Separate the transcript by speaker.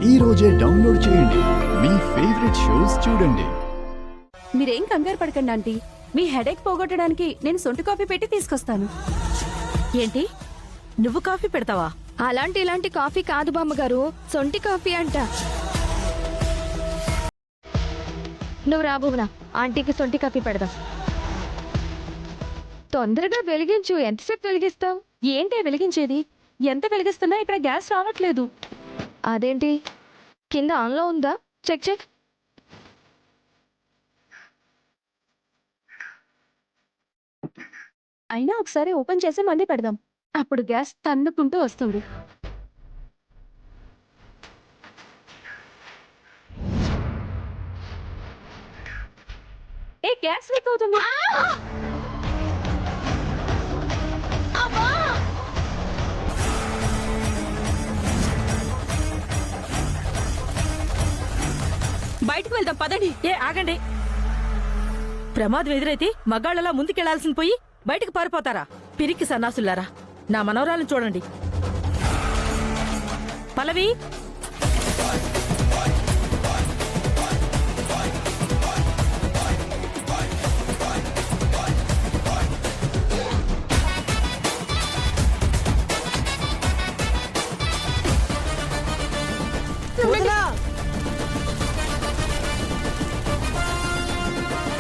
Speaker 1: ఈ రోజే డౌన్లోడ్ చేయండి. మీ ఫేవరెట్ షోస్ చూడండి.
Speaker 2: మీరేం కంగారు పడకండి ఆంటీ. మీ హెడేక్ పోగొట్టడానికి నేను సొంటి కాఫీ పెట్టి తీసుకొస్తాను.
Speaker 3: ఏంటి, నువ్వు కాఫీ పెడతావా?
Speaker 4: ఇలాంటి కాఫీ కాదు బామ్మగారు, సొంటి కాఫీ అంట. నువ్వు రా భువన, ఆంటీకి సొంటి కాఫీ పెడదాం. తొందరగా వెలిగించు. ఎంతసేపు వెలిగిస్తావు?
Speaker 2: ఏంటే వెలిగించేది? ఎంత వెలిగిస్తున్నా ఇక్కడ గ్యాస్ రావట్లేదు.
Speaker 4: అదేంటి, కింద ఆన్లో ఉందా? Check check.
Speaker 2: అయినా ఒకసారి ఓపెన్ చేసి మళ్ళీ పెడదాం. అప్పుడు గ్యాస్ తన్నుకుంటూ వస్తుంది. ఏ గ్యాస్ లీక్ అవుతుంది. బయటకు వెళ్దాం పదండి.
Speaker 3: ఏ ఆగండి, ప్రమాదం ఎదురైతే మగాళ్ళలా ముందుకెళ్లాల్సిన పోయి బయటకు పారిపోతారా? పిరికి సన్నాసులారా, నా మనవరాలను చూడండి. పల్లవి,